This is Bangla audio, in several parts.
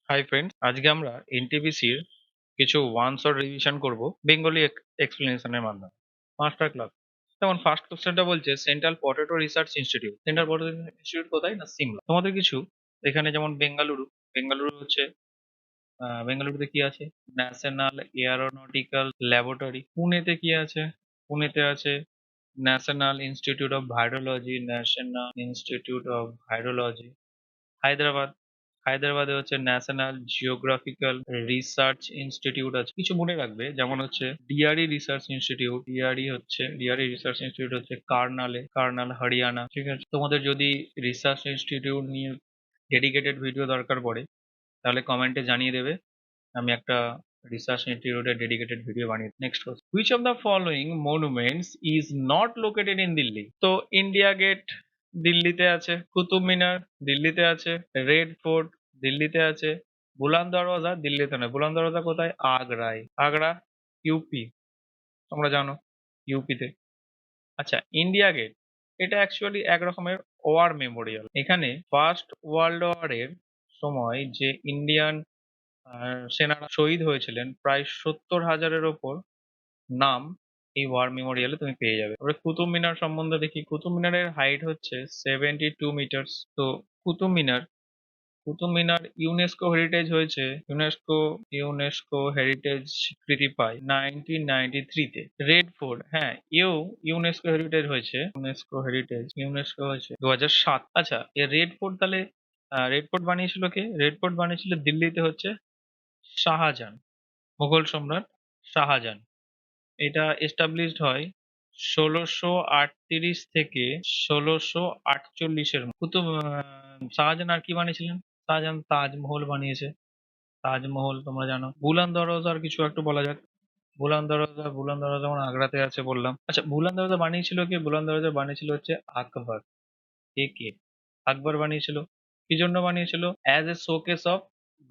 হাই ফ্রেন্ডস, আজকে আমরা এনটিপিসির কিছু ওয়ান শট রিভিশন করব বেঙ্গলি এক্সপ্লেনেশনের মাধ্যমে। Master class. যেমন ফার্স্ট কোশ্চেনটা বলছে central potato research institute. Central potato institute কোথায়? না সিমলা। তোমাদের কিছু এখানে যেমন বেঙ্গালুরু। বেঙ্গালুরু হচ্ছে বেঙ্গালুরুতে কি আছে? National Aeronautical Laboratory. পুনেতে কি আছে? পুনেতে আছে National Institute of Virology. National Institute of Virology. Hyderabad. হায়দ্রাবাদে হচ্ছে ন্যাশনাল জিওগ্রাফিক্যাল রিসার্চ ইনস্টিটিউট আছে। কিছু মনে রাখবে, যেমন হচ্ছে DRE research institute. DRE research institute হচ্ছে কার্নাল হরিয়ানা। ঠিক আছে, তোমাদের যদি রিসার্চ ইনস্টিটিউট নিয়ে ডেডিকেটেড ভিডিও দরকার পড়ে তাহলে কমেন্টে জানিয়ে দেবে, আমি একটা রিসার্চ ইনস্টিটিউটের ডেডিকেটেড ভিডিও বানিয়ে। Next question, which of the following monuments is not located in Delhi? তো ইন্ডিয়া গেট দিল্লিতে আছে, কুতুব মিনার দিল্লিতে আছে, রেড ফোর্ট দিল্লিতে আছে, বুলান দরওয়াজা দিল্লিতে নয়। বুলান দরওয়াজা কোথায়? আগ্রায়। আগ্রা ইউপি, তোমরা জানো, ইউপিতে। আচ্ছা, ইন্ডিয়া গেট এটা অ্যাকচুয়ালি এক রকমের ওয়ার মেমোরিয়াল। এখানে ফার্স্ট ওয়ার্ল্ড ওয়ারের সময় যে ইন্ডিয়ান সেনারা শহীদ হয়েছিলেন প্রায় 70,000-এর ওপর নাম এই ওয়ার মেমোরিয়ালে তুমি পেয়ে যাবে। এবার কুতুব মিনার সম্বন্ধে দেখি। কুতুব মিনারের হাইট হচ্ছে 72 মিটার্স। তো কুতুব মিনার কুতুব মিনার ইউনেস্কো হেরিটেজ হয়েছে, ইউনেস্কো হেরিটেজ স্বীকৃতি পায় 1993-তে। রেড ফোর্ট, হ্যাঁ, ইউনেস্কো হেরিটেজ হয়েছে, ইউনেস্কো হয়েছে 2007। আচ্ছা, এর রেড ফোর্ট তাহলে রেড ফোর্ট বানিয়েছিল কে? রেড ফোর্ট বানিয়েছিল দিল্লিতে হচ্ছে শাহজাহান, মুঘল সম্রাট শাহজাহান। এটা এস্টাবলিশড হয় 1638 থেকে 1648-এর। শাহজাহান আর কি বানিয়েছিলেন? শাহজাহান তাজমহল বানিয়েছে। তাজমহল তোমরা জানো। বুলান দরওয়াজার কিছু একটু বলা যাক। বুলান দরওয়াজা যেমন আগ্রাতে আছে বললাম। আচ্ছা, বুলান দরওয়াজা বানিয়েছিল কে? বুলান দরওয়াজা বানিয়েছিল হচ্ছে আকবর। কে আকবর বানিয়েছিল। কি জন্য বানিয়েছিল? As a showcase of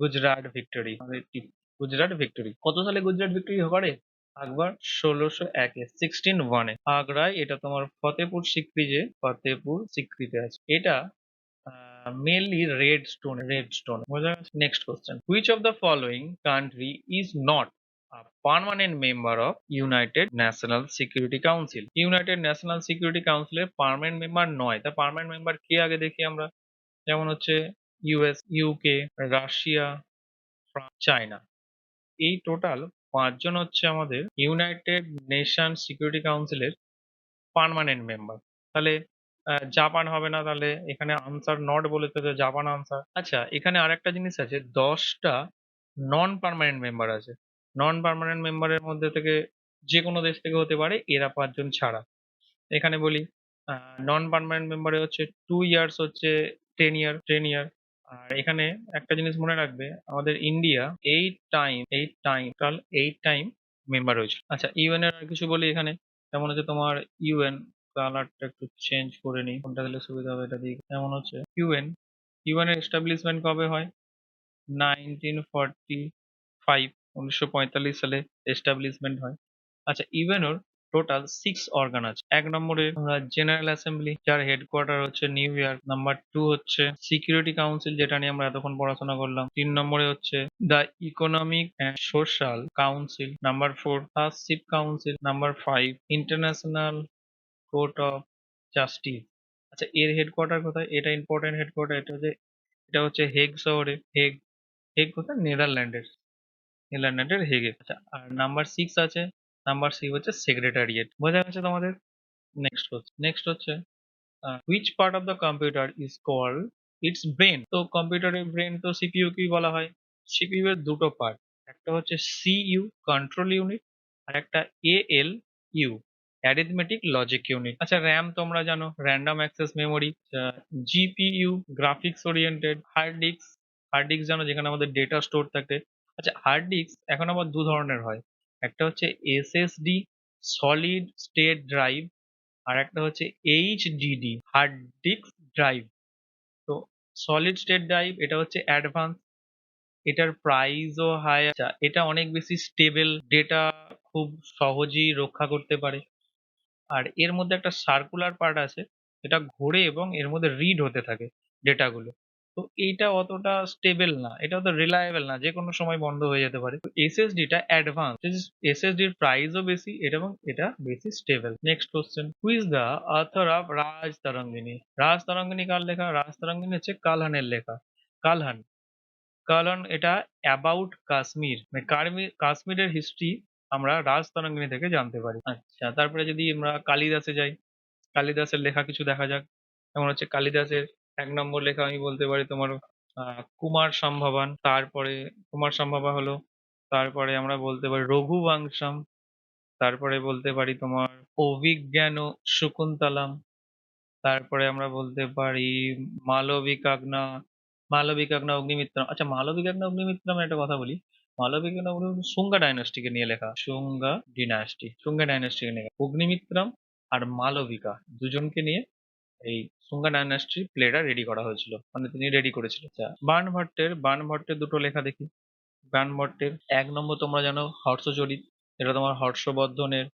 Gujarat victory. Gujarat victory কত সালে গুজরাট ভিক্টোরি করে? আকবর 1601-এ, 1601-এ আগ্রায়। এটা তোমার ফতেপুর সিক্রিতে আছে। এটা মেনলি রেড স্টোন বোঝা গেছে। Next question, which of the following country is not permanent member of United national security council? United national security কাউন্সিলের পার্মানেন্ট মেম্বার নয়। তা পার্মানেন্ট মেম্বার কে আগে দেখি আমরা। যেমন হচ্ছে US, UK, Russia, France, China. এই টোটাল পাঁচজন হচ্ছে আমাদের ইউনাইটেড নেশন সিকিউরিটি কাউন্সিলের পার্মানেন্ট মেম্বার। তাহলে জাপান হবে না, তাহলে এখানে আনসার নট বলেছে, তো জাপান আনসার। আচ্ছা, এখানে আরেকটা জিনিস আছে, 10টা নন পার্মানেন্ট মেম্বার আছে। নন পার্মানেন্ট মেম্বারের মধ্যে থেকে যে কোনো দেশ থেকে হতে পারে, এরা পাঁচজন ছাড়া। এখানে বলি, নন পার্মানেন্ট মেম্বারে হচ্ছে 2 ইয়ার্স হচ্ছে 10 ইয়ার। আর এখানে একটা জিনিস মনে রাখবে, আমাদের ইন্ডিয়া 8 টাইম মেম্বার হয়েছে। আচ্ছা, ইউএন এর আর কিছু বলি এখানে। যেমন হচ্ছে তোমার ইউএন, কালারটা একটু চেঞ্জ করে নিই, কোনটা দিলে সুবিধা হবে এটা দিই। যেমন হচ্ছে ইউএন এর এস্টাবলিশমেন্ট কবে হয়? 1945, 1945 সালে এস্টাবলিশমেন্ট হয়। আচ্ছা, ইউএনওর টোটাল 6 অর্গান আছে। এক নম্বরে জেনারেল অ্যাসেম্বলি, যার হেডকোয়ার্টার হচ্ছে নিউ ইয়র্ক। নাম্বার 2 হচ্ছে সিকিউরিটি কাউন্সিল, যেটা নিয়ে আমরা এতক্ষণ পড়াশোনা করলাম। 3 নম্বরে হচ্ছে the economic and social council. Number 4 first ship council. Number 5 international court of justice. আচ্ছা, এর হেডকোয়ার্টার কোথায়? এটা ইম্পর্টেন্ট হেডকোয়ার্টার, এটা হচ্ছে হেগ শহরে। হেগ হেগ কোথায়? নেদারল্যান্ডের হেগে। আচ্ছা, আর নাম্বার 6 আছে, নাম্বার 6 হচ্ছে সেক্রেটারিয়েট। বোঝা গেছে তোমাদের? নেক্সট হচ্ছে which part of the computer is called its brain? তো কম্পিউটারের ব্রেন তো সিপিইউ কেই বলা হয়। সিপিইউ এর দুটো পার্ট, একটা হচ্ছে সিইউ কন্ট্রোল ইউনিট, আর একটা AL U arithmetic logic unit. আচ্ছা, র্যাম তোমরা জানো, random access memory. GPU graphics oriented. Hard disk জানো, যেখানে আমাদের ডেটা স্টোর থাকে। আচ্ছা, হার্ড ডিস্ক এখন আবার দু ধরনের হয়, একটা হচ্ছে এসএসডি সলিড স্টেট ড্রাইভ, আর একটা হচ্ছে এইচডিডি হার্ড ডিস্ক ড্রাইভ। তো সলিড স্টেট ড্রাইভ এটা হচ্ছে অ্যাডভান্স, এটার প্রাইসও হাই। আচ্ছা, এটা অনেক বেশি স্টেবল, ডেটা খুব সহজেই রক্ষা করতে পারে। আর এর মধ্যে একটা সার্কুলার পার্ট আছে, এটা ঘোরে এবং এর মধ্যে রিড হতে থাকে ডেটাগুলো। তো এইটা অতটা স্টেবল না, এটা অত রিলায়েবল না, যে কোনো সময় বন্ধ হয়ে যেতে পারে। তো এসএসডিটা অ্যাডভান্স, এসএসডির প্রাইসও বেশি, এবং এটা বেশি stable. Next question, who is the author of Rajatarangini? Rajatarangini কার লেখা? রাজ তরঙ্গিনী হচ্ছে কালহানের লেখা। কালহান, কারণ এটা অ্যাবাউট কাশ্মীর, মানে কাশ্মীরের হিস্ট্রি আমরা রাজ তরঙ্গিনী থেকে জানতে পারি। আচ্ছা, তারপরে যদি আমরা কালিদাসে যাই, কালিদাসের লেখা কিছু দেখা যাক। যেমন হচ্ছে কালিদাসের 1 নম্বর লেখা আমি বলতে পারি তোমার কুমার সম্ভবান। তারপরে কুমার সম্ভবা হলো, তারপরে আমরা বলতে পারি রঘুবংশম, তারপরে বলতে পারি তোমার অভিজ্ঞান শকুন্তলম, তারপরে আমরা বলতে পারি মালবিকাগ্না, মালবিকাগ্না অগ্নিমিত্রম। আচ্ছা, মালবিকাগ্না অগ্নিমিত্রম একটা কথা বলি, মালবিকাগ্না অগ্নিমিত্রম শুঙ্গা ডাইনাস্টিকে নিয়ে লেখা, শুঙ্গা ডাইনাস্টিকে নিয়ে অগ্নিমিত্রম আর মালবিকা দুজনকে নিয়ে এই শুঙ্গা ডাইনাস্টি প্লেটা রেডি করা হয়েছিল, মানে তিনি রেডি করেছিলেন। আচ্ছা, বাণভট্টের দুটো লেখা দেখি। বাণভট্টের 1 নম্বর তোমরা জানো হর্ষচরিত, এটা তোমার হর্ষবর্ধনের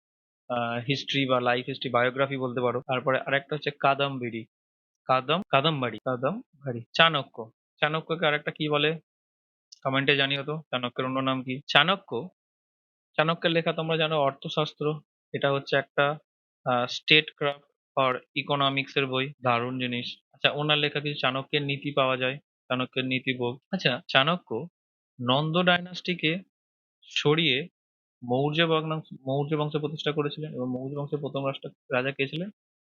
হিস্ট্রি বা লাইফ হিস্ট্রি, বায়োগ্রাফি বলতে পারো। তারপরে আরেকটা হচ্ছে কাদম্বিনী, কাদম্বাড়ি। চাণক্য, চাণক্যকে আরেকটা কি বলে কমেন্টে জানিও তো, চাণক্যের অন্য নাম কি? চাণক্যের লেখা তোমরা জানো অর্থশাস্ত্র, এটা হচ্ছে একটা স্টেট ক্রাফট অর ইকোনমিক্স এর বই, দারুণ জিনিস। আচ্ছা, ওনার লেখা কিছু চাণক্যের নীতি পাওয়া যায়, চাণক্যের নীতি বই। আচ্ছা, চাণক্য নন্দ ডাইনাস্টিকে সরিয়ে মৌর্য বংশ প্রতিষ্ঠা করেছিলেন, এবং মৌর্য বংশের প্রথম রাজা কে ছিলেন?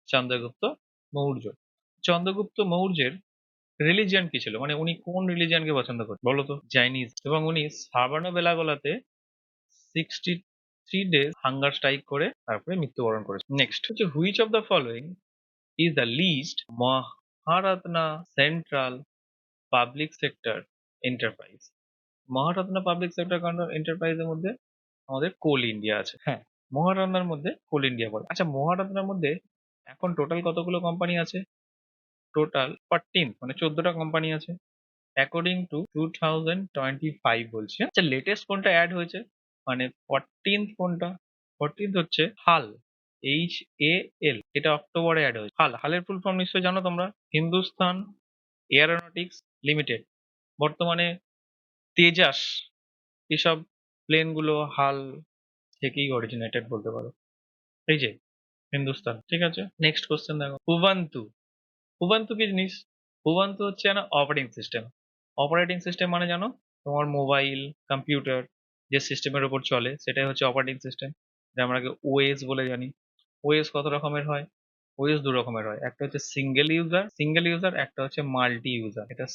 চন্দ্রগুপ্ত মৌর্য। চন্দ্রগুপ্ত মৌর্যের রিলিজিয়ন কি ছিল, মানে উনি কোন রিলিজিয়নকে পছন্দ করতেন বলো তো? জাইনিজ। এবং উনি সাবানো বেলাগোলাতে 63 ডেজ হাঙ্গার স্ট্রাইক করে তারপরে মৃত্যুবরণ করেছেন। নেক্সট হচ্ছে, which of the following is the list Maharatna central public sector enterprise? Maharatna public sector এন্টারপ্রাইজের মধ্যে আমাদের কোল ইন্ডিয়া আছে। হ্যাঁ, মহারাত্নার মধ্যে কোল ইন্ডিয়া পড়ে। আচ্ছা, মহারাত্নার মধ্যে এখন টোটাল কতগুলো কোম্পানি আছে? টোটাল 14, মানে 14টা কোম্পানি আছে অ্যাকর্ডিং টু 2025 বলছে। আচ্ছা, লেটেস্ট কোনটা অ্যাড হয়েছে, মানে 14th কোনটা? 14th হচ্ছে হাল, HAL, এটা অক্টোবরে অ্যাড হয়েছে। হালের ফুল ফর্ম নিশ্চয়ই জানো তোমরা, হিন্দুস্তান এয়ারোনটিক্স লিমিটেড। বর্তমানে তেজাস এসব প্লেন গুলো হাল থেকেই অরিজিনেটেড বলতে পারো, এই যে হিন্দুস্তান। ঠিক আছে, নেক্সট কোশ্চেন দেখো, উবান্টু। উবান্টু কি জিনিস? উবান্টু হচ্ছে না অপারেটিং সিস্টেম। অপারেটিং সিস্টেম মানে জানো, তোমার মোবাইল, কম্পিউটার যে সিস্টেমের উপর চলে সেটাই হচ্ছে অপারেটিং সিস্টেম, যা আমরা ওএস বলে জানি। ওএস কত রকমের হয়? ওএস 2 রকমের হয়, একটা হচ্ছে সিঙ্গেল ইউজার, একটা হচ্ছে মাল্টি ইউজার। এটা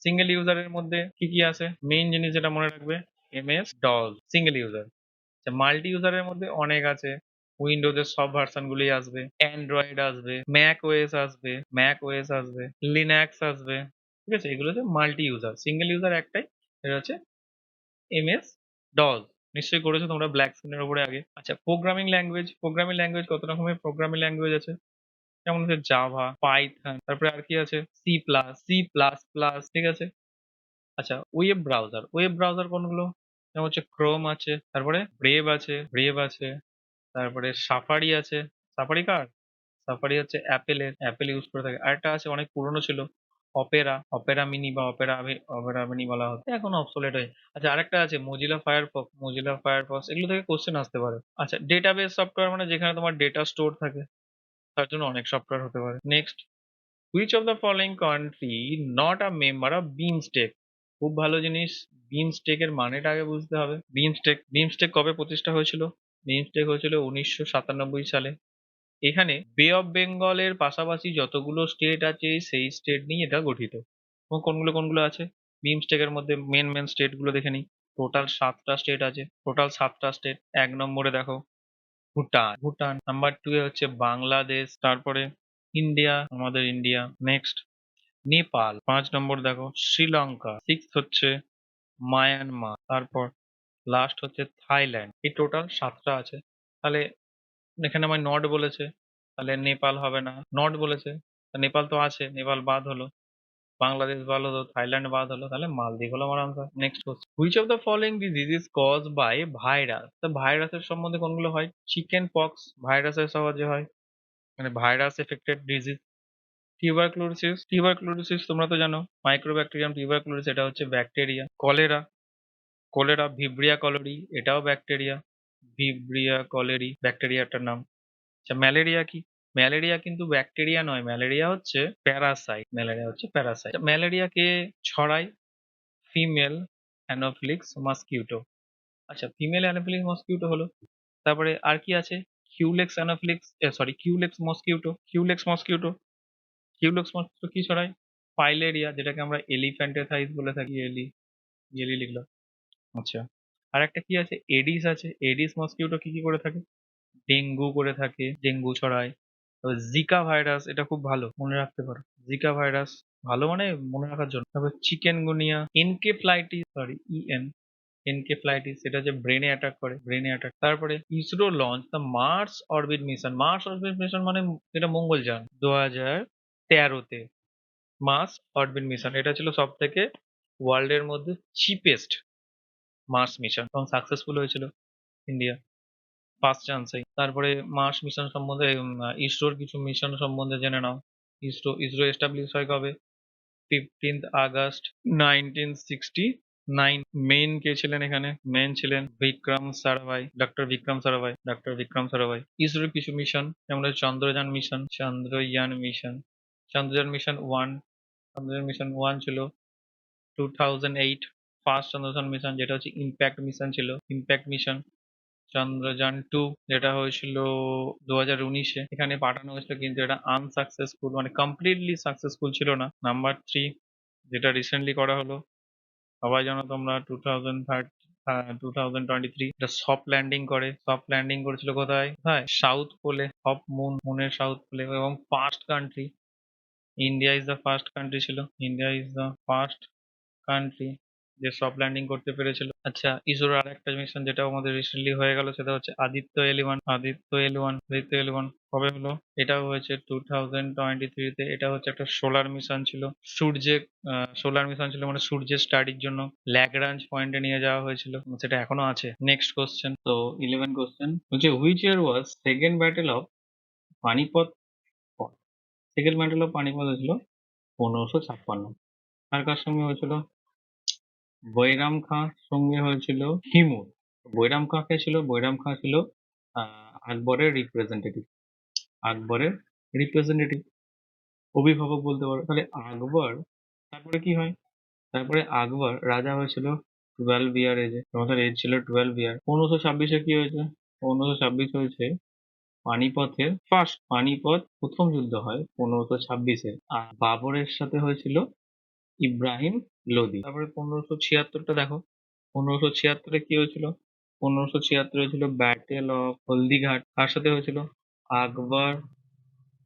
সিঙ্গেল ইউজারের মধ্যে কি কি আছে, মেইন জিনিস যেটা মনে রাখবে, MS ডস সিঙ্গেল ইউজার। মাল্টি ইউজারের মধ্যে অনেক আছে, উইন্ডোজের সব ভার্সন গুলোই আসবে, অ্যান্ড্রয়েড আসবে, ম্যাক ওএস আসবে, লিনাক্স আসবে। ঠিক আছে, এগুলো হচ্ছে মাল্টি ইউজার। সিঙ্গেল ইউজার একটাই, এটা হচ্ছে MS ডস। নিশ্চয়ই করেছো তোমরা ব্ল্যাক স্ক্রিনের উপরে আগে। আচ্ছা, প্রোগ্রামিং ল্যাঙ্গুয়েজ কত রকমের প্রোগ্রামিং ল্যাঙ্গুয়েজ আছে? যেমন হচ্ছে জাভা, পাইথন, তারপরে আর কি আছে, সি প্লাস প্লাস। ঠিক আছে। আচ্ছা, ওয়েব ব্রাউজার কোনগুলো? যেমন হচ্ছে ক্রোম আছে, তারপরে ব্রেভ আছে, তারপরে সাফারি আছে। সাফারি কার? সাফারি হচ্ছে অ্যাপেল ইউজ করে থাকে। আরেকটা আছে, অনেক পুরনো ছিল, অপেরা মিনি বা অপেরা মিনি বলা হতো, এখন অবসোলেট হয়ে। আচ্ছা, আরেকটা আছে মোজিলা ফায়ারফক্স, এগুলো থেকে কোশ্চেন আসতে পারে। আচ্ছা, ডেটাবেস সফটওয়্যার মানে যেখানে তোমার ডেটা স্টোর থাকে, তার জন্য অনেক সফটওয়্যার হতে পারে। Next, which of the following country not a member of BIMSTEC? খুব ভালো জিনিস, বিমস্টেক এর মানেটা আগে বুঝতে হবে। বিমস্টেক কবে প্রতিষ্ঠা হয়েছিল? বিমস্টেক হয়েছিল 1997 সালে। এখানে বে অফ বেঙ্গলের পাশাপাশি যতগুলো স্টেট আছে সেই স্টেট নিয়ে এটা গঠিত। এবং কোনগুলো কোনগুলো আছে বিমস্টেকের মধ্যে, মেন স্টেট গুলো দেখে নিই। টোটাল 7টা স্টেট আছে। 1 নম্বরে দেখো ভুটান। নাম্বার 2 এ হচ্ছে বাংলাদেশ, তারপরে আমাদের ইন্ডিয়া। নেক্সট, নেপাল। 5 নম্বর দেখো শ্রীলঙ্কা। 6 হচ্ছে মায়ানমার। তারপর লাস্ট হচ্ছে থাইল্যান্ড। এই টোটাল 7টা আছে। তাহলে এখানে আমার নট বলেছে, তাহলে নেপাল হবে না। নট বলেছে, তা নেপাল তো আছে, নেপাল বাদ হলো। বাংলাদেশ বাদ হলো, থাইল্যান্ড বাদ হলো, তাহলে মালদ্বীপ হলো আমার answer. Next question, which of the following disease is cause by virus? তা ভাইরাসের সম্বন্ধে কোনগুলো হয়? চিকেন পক্স ভাইরাসের সাহায্যে হয়, মানে ভাইরাস এফেক্টেড ডিজিজ। টিউবারক্লোসিস তোমরা তো জানো, মাইক্রোব্যাকটেরিয়াম টিউবারক্লোসিস এটা হচ্ছে ব্যাকটেরিয়া। কলেরা ভিব্রিয়া কলোরি, এটাও ব্যাকটেরিয়া। ভিব্রিয়া কলেরি ব্যাকটেরিয়াটার নাম। আচ্ছা ম্যালেরিয়া কি? ম্যালেরিয়া কিন্তু ব্যাকটেরিয়া নয়, ম্যালেরিয়া হচ্ছে প্যারাসাইট। ম্যালেরিয়া কে ছড়ায়? Female Anopheles mosquito. আচ্ছা ফিমেল অ্যানোফিলিক্স মসকিউটো হলো। তারপরে আর কি আছে? Culex Anopheles, sorry Culex mosquito কি ছড়ায়? ফাইলেরিয়া, যেটাকে আমরা এলিফ্যান্টাইটিস বলে থাকি। এলি লিখলাম। আচ্ছা আর একটা কি আছে? এডিস আছে। এডিস মসকিউটো কি কি করে থাকে? ডেঙ্গু করে থাকে, ডেঙ্গু ছড়ায়। তারপর জিকা ভাইরাস, এটা খুব ভালো মনে রাখতে পারো। জিকা ভাইরাস ভালো মানে মনে রাখার জন্য। তারপর চিকেনগুনিয়া, এনকেফ্লাইটিস, এটা যে ব্রেনে অ্যাটাক। তারপরে ISRO launch the Mars orbit mission মানে এটা মঙ্গলযান 2013-তে। মার্স অরবিট মিশন এটা ছিল সব থেকে ওয়ার্ল্ডের মধ্যে চিপেস্ট মার্স মিশন, এবং সাকসেসফুল হয়েছিল ইন্ডিয়া ফার্স্ট চান্সেই। তারপরে মার্স মিশন সম্বন্ধে ইসরোর কিছু মিশন সম্বন্ধে জেনে নাও। ইসরো এস্টাবলিশ হয় কবে? 15th August 1969। মেইন কে ছিলেন এখানে? মেইন ছিলেন ডক্টর বিক্রম সারাভাই। ইসরোর কিছু মিশন যেমন হচ্ছে চন্দ্রযান মিশন 1। চন্দ্রযান মিশন 1 ছিল 2008। ফার্স্ট চন্দ্রযান মিশন যেটা হচ্ছে ইম্প্যাক্ট মিশন ছিল, ইম্প্যাক্ট মিশন। চন্দ্রযান 2 যেটা হয়েছিল 2019-এ, এখানে পাঠানো হয়েছিল কিন্তু এটা আনসাকসেসফুল, মানে কমপ্লিটলি সাকসেসফুল ছিল না। নাম্বার 3 যেটা রিসেন্টলি করা হলো, সবাই জানো তোমরা, 2023 এটা সফট ল্যান্ডিং করেছিল কোথায়? সাউথ পোলে, অফ মুনের সাউথ পোলে। এবং first country, India is the first country যে সফট ল্যান্ডিং করতে পেরেছিল। আচ্ছা ইসরোর আর একটা মিশন যেটা আমাদের রিসেন্টলি হয়ে গেল, সেটা হচ্ছে আদিত্য এল ওয়ান। কবে হলো? এটাও হয়েছে 2023-তে। এটা হচ্ছে একটা সূর্যের সোলার মিশন ছিল, মানে সূর্যের স্টাডির জন্য ল্যাগ্রাঞ্জ পয়েন্টে নিয়ে যাওয়া হয়েছিল, সেটা এখনো আছে। নেক্সট কোশ্চেন, তো 11 কোশ্চেন হচ্ছে, which year was second battle of Panipat? Second battle of Panipat হয়েছিল 1556। কার কার সঙ্গে হয়েছিল? বৈরাম খাঁ সঙ্গে হয়েছিল হিমুর। বৈরাম খাঁ কে ছিল? বৈরাম খাঁ ছিল আকবরের রিপ্রেজেন্টেটিভ, অভিভাবক বলতে পারো। তাহলে আকবর, তারপরে কি হয়? তারপরে আকবর রাজা হয়েছিল 12 ইয়ার এজে, তোমাদের এজ ছিল 12 ইয়ার। 1526-এ কি হয়েছে? 1526 হয়েছে পানিপথ প্রথম যুদ্ধ হয় 1526-এ, আর বাবরের সাথে হয়েছিল ইব্রাহিম লোদি। তারপরে 1576টা দেখো, 1576-এ কি হয়েছিল? 1576 হয়েছিল ব্যাটেল অফ হলদিঘাট। কার সাথে হয়েছিল? আকবর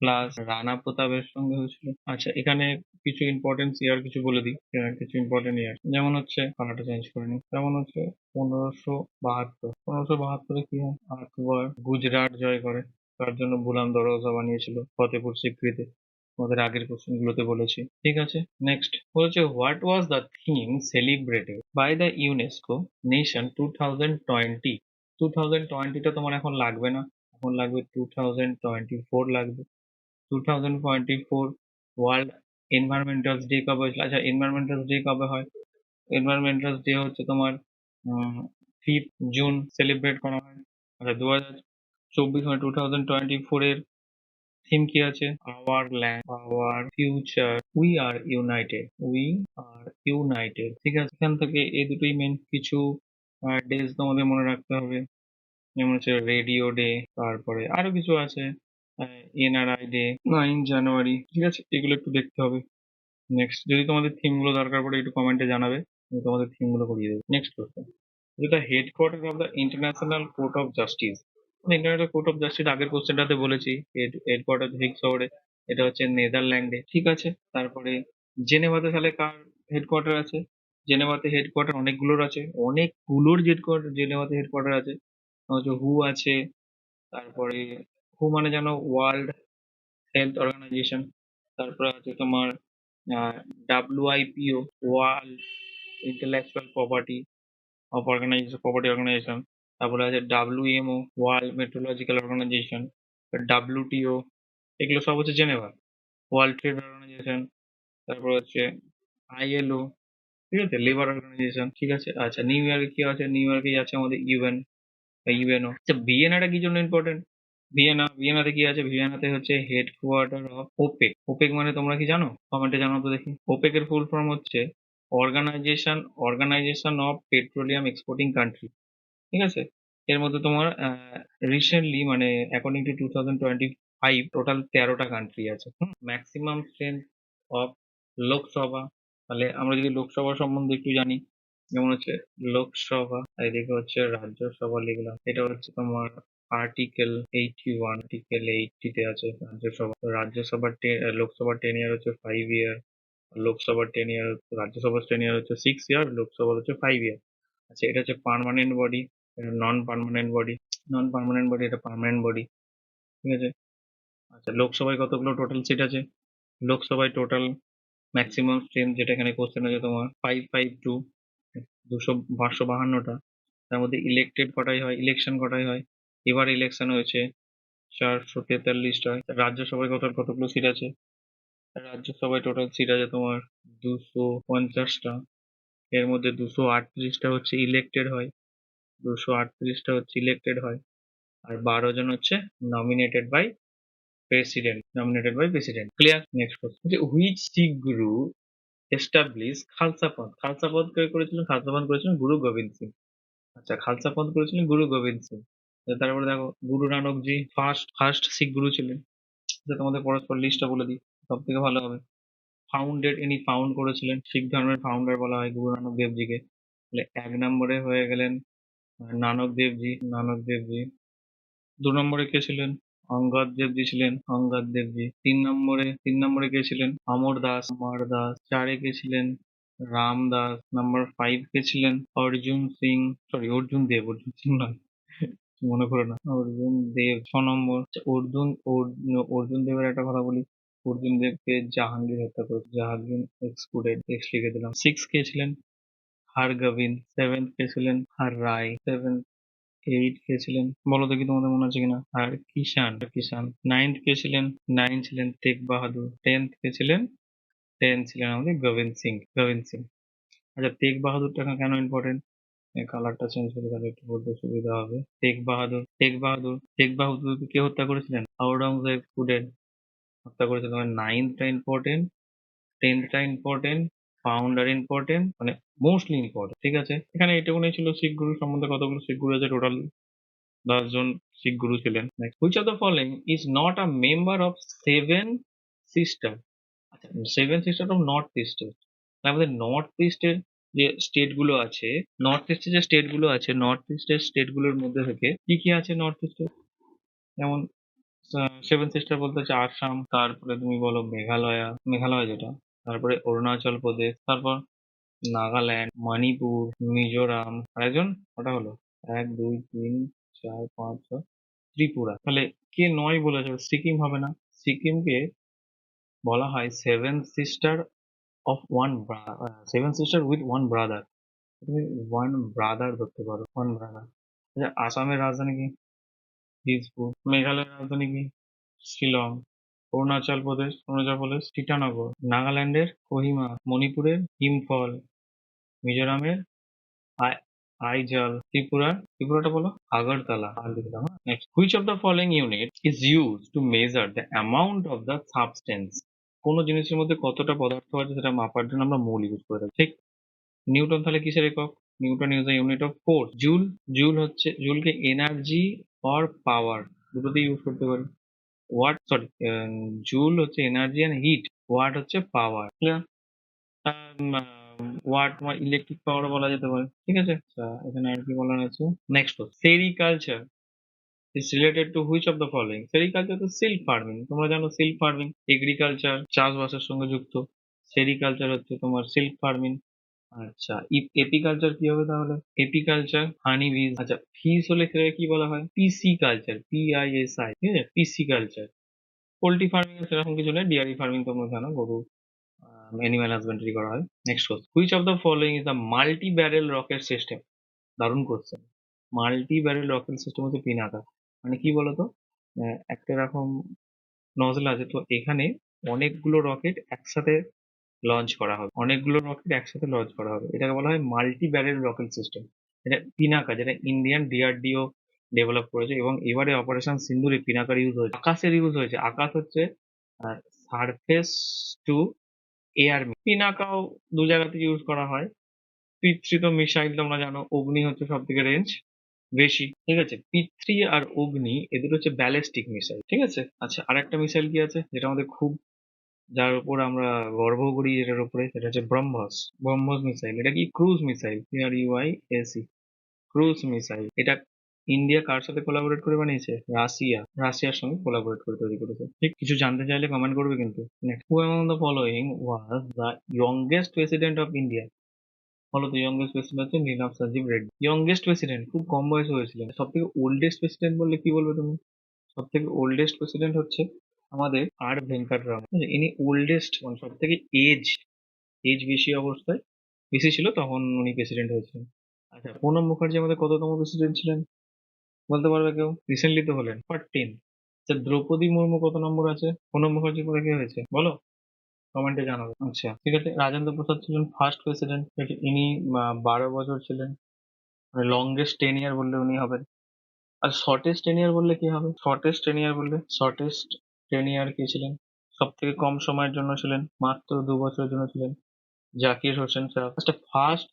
প্লাস রানা প্রতাপের সঙ্গে হয়েছিল। আচ্ছা এখানে কিছু ইম্পর্টেন্ট ইয়ার কিছু বলে দিই। কিছু ইম্পর্টেন্ট ইয়ার যেমন হচ্ছে, কালারটা চেঞ্জ করে নিই, যেমন হচ্ছে 1572। কি হয়? আকবর গুজরাট জয় করে, তার জন্য বুলান দরওয়াজা বানিয়েছিল ফতেপুর সিক্রিতে। আমাদের আগের কোশ্চেন গুলোতে বলেছি। ঠিক আছে, নেক্সট বলছে, what was the theme celebrated by the UNESCO nation 2020? 2020টা তোমার এখন লাগবে না, এখন লাগবে 2024 লাগবে। 2024 ওয়ার্ল্ড এনভায়রনমেন্টাল ডে কবে হয়েছিল? আচ্ছা এনভায়রনমেন্টাল ডে কবে হয়? এনভায়রনমেন্টাল ডে হচ্ছে তোমার 5th জুন সেলিব্রেট করা হয়। আচ্ছা 2024 মানে 2024 এর থিম কি আছে? Our land, our future, we are United. ঠিক আছে, এখান থেকে এই দুটোই মেন। কিছু ডেজ তোমাদের মনে রাখতে হবে, যেমন হচ্ছে রেডিও ডে, তারপরে আরো কিছু আছে, এনআরআই ডে, 9 জানুয়ারি। ঠিক আছে, এগুলো একটু দেখতে হবে। নেক্সট, যদি তোমাদের থিম গুলো দরকার পড়ে একটু কমেন্টে জানাবে, আমি তোমাদের থিম গুলো করিয়ে দেবো। নেক্সট কোশ্চেন, যেটা headquarter of the international court of justice. International court of justice আগের কোশ্চেনটাতে বলেছি, হেডকোয়ার্টার হেগ শহরে, এটা হচ্ছে নেদারল্যান্ডে। ঠিক আছে, তারপরে জেনেভাতে তাহলে কার হেডকোয়ার্টার আছে? জেনেভাতে হেডকোয়ার্টার অনেকগুলোর জেনেভাতে হেডকোয়ার্টার আছে। হচ্ছে হু আছে, তারপরে হু মানে জানো ওয়ার্ল্ড হেলথ অর্গানাইজেশন। তারপরে আছে তোমার WIPO, world intellectual property organisation. তারপরে আছে WMO, world meteorological organisation. WTO, এগুলো সব হচ্ছে জেনেভা। ওয়ার্ল্ড ট্রেড অর্গানাইজেশন, তারপর হচ্ছে আইএলও, ঠিক আছে, লেবার অর্গানাইজেশন, ঠিক আছে। আচ্ছা, নিউ ইয়র্কে কি আছে? নিউ ইয়র্কে আছে আমাদের ইউএন বা ইউএনও। আচ্ছা, ভিয়েনাটা কি জন্য ইম্পর্টেন্ট? ভিয়েনাতে কি আছে? ভিয়েনাতে হচ্ছে হেডকোয়ার্টার অফ ওপেক। ওপেক মানে তোমরা কি জানো? কমেন্টে জানাও তো দেখি। ওপেক এর ফুল ফর্ম হচ্ছে organisation organisation of petroleum exporting country, ঠিক আছে। এর মধ্যে তোমার রিসেন্টলি মানে অ্যাকর্ডিং টু 2025 টোটাল 13টা কান্ট্রি আছে। ম্যাক্সিমাম স্ট্রেংথ অফ লোকসভা, তাহলে আমরা যদি লোকসভা সম্বন্ধে একটু জানি, যেমন হচ্ছে লোকসভা, আর এদিকে হচ্ছে রাজ্যসভা লিখলাম, এটা হচ্ছে তোমার আর্টিকেল 81, আর্টিকেল 80 তে আছে রাজ্যসভা। তো রাজ্যসভার লোকসভার টেনিয়ার হচ্ছে 5 ইয়ার, লোকসভার টেনিয়ার, রাজ্যসভার টেনিয়ার হচ্ছে 6 ইয়ার, লোকসভার হচ্ছে 5 ইয়ার। আচ্ছা, এটা হচ্ছে পার্মানেন্ট বডি, এটা নন পার্মানেন্ট বডি। নন পার্মানেন্ট বডি, এটা পার্মানেন্ট বডি, ঠিক আছে। আচ্ছা, লোকসভায় কতগুলো টোটাল সিট আছে? লোকসভায় টোটাল ম্যাক্সিমাম স্ট্রেংথ, যেটা এখানে কোশ্চেন আছে তোমার 552, 552টা। তার মধ্যে ইলেক্টেড কটাই হয়, ইলেকশন কটাই হয়? এবার ইলেকশন হয়েছে 443টা। রাজ্যসভায় কতগুলো সিট আছে? রাজ্যসভায় টোটাল সিট আছে তোমার 250টা। এর মধ্যে 238টা হচ্ছে ইলেক্টেড হয়, 238টা হচ্ছে ইলেক্টেড হয়, আর 12 জন হচ্ছে nominated by president. Clear? Next question, যে হুইচ শিখ গুরু এস্টাবলিশ খালসা পন্থ? খালসা পন্থ কে করেছিলেন? খালসা পন্থ করেছিলেন গুরু গোবিন্দ সিং। আচ্ছা, খালসা পন্থ করেছিলেন গুরু গোবিন্দ সিং। তারপরে দেখো, গুরু নানক জি ফার্স্ট ফার্স্ট শিখ গুরু ছিলেন। তোমাদের পরস্পর লিস্টটা বলে দিই, সব থেকে ভালো হবে। ফাউন্ডেড, ইনি ফাউন্ড করেছিলেন, শিখ ধর্মের ফাউন্ডার বলা হয় গুরু নানক দেবজিকে। তাহলে 1 নম্বরে হয়ে গেলেন নানক দেবজি। 2 নম্বরে কে ছিলেন? অঙ্গদ দেবজি ছিলেন, অঙ্গদ দেবজি। 3নম্বরে কে ছিলেন? অমর দাস। 4-এ কে ছিলেন? রামদাস। নাম্বার 5 কে ছিলেন? অর্জুন সিং নয়, মনে করো না, অর্জুন দেব। 6 নম্বর হচ্ছে অর্জুন দেবের একটা কথা বলি, অর্জুন দেবকে জাহাঙ্গীর হত্যা করেছে, জাহাঙ্গীর এক্সক্লুডেড, এক্স লিখে দিলাম। 6 কে ছিলেন? হারগোবিন্দ। 7 কে ছিলেন? হার রায়। 8 কে ছিলেন? বলো দেখি তোমাদের মনে আছে কিনা। আর কিষান। 9 কে ছিলেন? 9 ছিলেন তেগ বাহাদুর। 10 কে ছিলেন? 10 ছিলেন আমাদের গোবিন্দ সিং। আচ্ছা, তেগ বাহাদুরটা কেন ইম্পর্টেন্ট? কালারটা চেঞ্জ করে তাহলে একটু বলতে সুবিধা হবে। তেগ বাহাদুরকে কে হত্যা করেছিলেন? আওরঙ্গজেব স্টুডেন্ট হত্যা করেছিলেন। মানে 9টা ইম্পর্টেন্ট, 10টা ইম্পর্টেন্ট, ফাউন্ডার ইম্পর্টেন্ট, মানে মোস্টলি ইম্পর্টেন্ট, ঠিক আছে। এখানে এইটুকুনি ছিল শিখ গুরু সম্বন্ধে। কতগুলো শিখ গুরু আছে? টোটাল 10 জন শিখ গুরু ছিলেন। Which of the following is not a member of seven sister? আচ্ছা, সেভেন সিস্টার অফ নর্থ ইস্টের, আমাদের নর্থ ইস্টের যে স্টেট গুলো আছে, নর্থ ইস্টের স্টেট গুলোর মধ্যে থেকে কি কি আছে নর্থ ইস্টে? যেমন সেভেন সিস্টার বলতে হচ্ছে আসাম, তারপরে তুমি বলো মেঘালয় যেটা, তারপরে অরুণাচল প্রদেশ, তারপর নাগাল্যান্ড, মণিপুর, মিজোরাম, আরেকজন ওটা হলো 1 2 3 4 5 6 ত্রিপুরা। তাহলে কে নয় বলেছে? সিকিম হবে না? সিকিমকে বলা হয় seven sister with one brother. তুমি ওয়ান ব্রাদার ধরতে পারো, ওয়ান ব্রাদার। আচ্ছা, আসামের রাজধানী কি? দিসপুর। মেঘালয়ের রাজধানী কি? শিলং। অরুণাচল প্রদেশ ইটানগর। নাগাল্যান্ডের কোহিমা। মণিপুরের ইম্ফল। মিজোরামের ত্রিপুরাটা বলো আগরতলা। আর লিখলাম। Next, which of the following unit is use to measure the amount of the substance? কোনো জিনিসের মধ্যে কতটা পদার্থ আছে সেটা মাপার জন্য আমরা মোল ইউজ করে থাকি, ঠিক। নিউটন তাহলে কিসের একক? Newton is the unit of force. জুলকে এনার্জি অর পাওয়ার দুটোতেই ইউজ করতে পারি। জুল হচ্ছে এনার্জি অ্যান্ড হিট, ওয়াট হচ্ছে পাওয়ার। ক্লিয়ার? ওয়াট ইলেকট্রিক পাওয়ার বলা যেতে পারে, ঠিক আছে। আচ্ছা, এখানে আর কি বলার আছে? Next, sericulture is related to which of the following? Sericulture তো সিল্ক ফার্মিং, তোমরা জানো সিল্ক ফার্মিং এগ্রিকালচার, চাষবাসের সঙ্গে যুক্ত। সেরিকালচার হচ্ছে তোমার সিল্ক ফার্মিং। আচ্ছা, এপিকালচার কি হবে তাহলে? এপিকালচার হানি বিজ। আচ্ছা, ফিস হলে সেটাকে কি বলা হয়? পিসি কালচার, PISI, ঠিক আছে, পিসি কালচার। পোল্ট্রি ফার্মিং এ সেরকম কিছু নেই, ডেয়ারি ফার্মিং তোমরা জানো, গরু অ্যানিমাল হাজবেন্ডারি করা হয়। Next question, which of the following is the multi barrel rocket system? দারুণ question. Multi barrel rocket system হচ্ছে পিনাকা। মানে কি বলতো, একটা এরকম নজল আছে, তো এখানে অনেকগুলো রকেট একসাথে লঞ্চ করা হবে, অনেকগুলো রকেট একসাথে লঞ্চ করা হবে, এটাকে বলা হয় মাল্টি ব্যারেল রকেট সিস্টেম। এটা পিনাকা, যেটা ইন্ডিয়ান ডিআরডিও ডেভেলপ করেছে, এবং এবারে অপারেশন সিন্দুরে পিনাকার ইউজ হয়েছে, আকাশের ইউজ হয়েছে। আকাশ হচ্ছে সারফেস টু এয়ার, পিনাকাও দু জায়গাতে ইউজ করা হয়। P3 তো মিসাইল তোমরা জানো, অগ্নি হচ্ছে সব থেকে রেঞ্জ বেশি, ঠিক আছে। P3 আর অগ্নি এদের হচ্ছে ব্যালিস্টিক মিসাইল, ঠিক আছে। আচ্ছা, আরেকটা মিসাইল কি আছে যেটা আমাদের খুব, যার উপর আমরা গর্ব করি, যেটার উপরে, সেটা হচ্ছে ব্রহ্মস। ব্রহ্মস মিসাইল, এটা কি cruise missile, CRUISE, cruise missile. এটা ইন্ডিয়া কার সাথে কোলাবোরেট করে বানিয়েছে? রাশিয়ার সঙ্গে কোলাবোরেট করে তৈরি করেছে। ঠিক, কিছু জানতে চাইলে কমেন্ট করবে কিন্তু। হু among the following was the youngest president of India? বলো তো, ইয়ংগেস্ট প্রেসিডেন্ট হচ্ছে নীলাম সঞ্জীব রেড্ডি। ইয়ংগেস্ট প্রেসিডেন্ট, খুব কম বয়সে হয়েছিলেন। সব থেকে ওল্ডেস্ট প্রেসিডেন্ট বললে কি বলবে তুমি? সব থেকে ওল্ডেস্ট প্রেসিডেন্ট হচ্ছে আমাদের আর ভেঙ্কটরাম। ইনি ওল্ডেস্ট, মানে সব থেকে এজ এজ বেশি অবস্থায়, বেশি ছিল তখন উনি প্রেসিডেন্ট হয়েছিলেন। আচ্ছা, প্রণব মুখার্জি আমাদের কততম প্রেসিডেন্ট ছিলেন বলতে পারবে কেউ? রিসেন্টলি তো হলেন, 14। আচ্ছা, দ্রৌপদী মুর্মু কত নম্বর আছে? প্রণব মুখার্জি পরে কে হয়েছে বলো, কমেন্টে জানাবে। আচ্ছা, ঠিক আছে। রাজেন্দ্র প্রসাদ ছিলেন ফার্স্ট প্রেসিডেন্ট, ইনি 12 বছর ছিলেন, মানে লংগেস্ট টেনিয়ার বললে উনি হবেন। আর শর্টেস্ট টেনিয়ার বললে কি হবে? শর্টেস্ট টেনিয়ার কে ছিলেন? সব থেকে কম সময়ের জন্য ছিলেন, মাত্র 2 বছরের জন্য ছিলেন, জাকির হোসেন শাহ। আচ্ছা, ফার্স্ট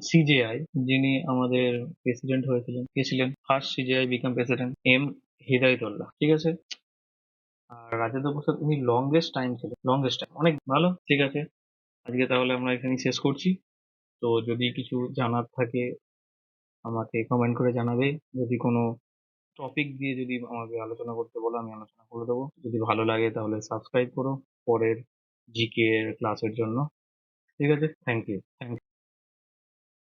সিজেআই যিনি আমাদের প্রেসিডেন্ট হয়েছিলেন, কে ছিলেন? ফার্স্ট সিজেআই বিকাম প্রেসিডেন্ট হিদায়তুল্লাহ, ঠিক আছে। আর রাজেন্দ্র প্রসাদ উনি লংগেস্ট টাইম ছিলেন, লংগেস্ট টাইম, অনেক ভালো। ঠিক আছে, আজকে তাহলে আমরা এখানেই শেষ করছি। তো যদি কিছু জানার থাকে আমাকে কমেন্ট করে জানাবে। যদি কোনো টপিক দিয়ে যদি আমাকে আলোচনা করতে বলো, আমি আলোচনা করে দেবো। যদি ভালো লাগে তাহলে সাবস্ক্রাইব করো পরের জিকে এর ক্লাসের জন্য। ঠিক আছে, থ্যাংক ইউ।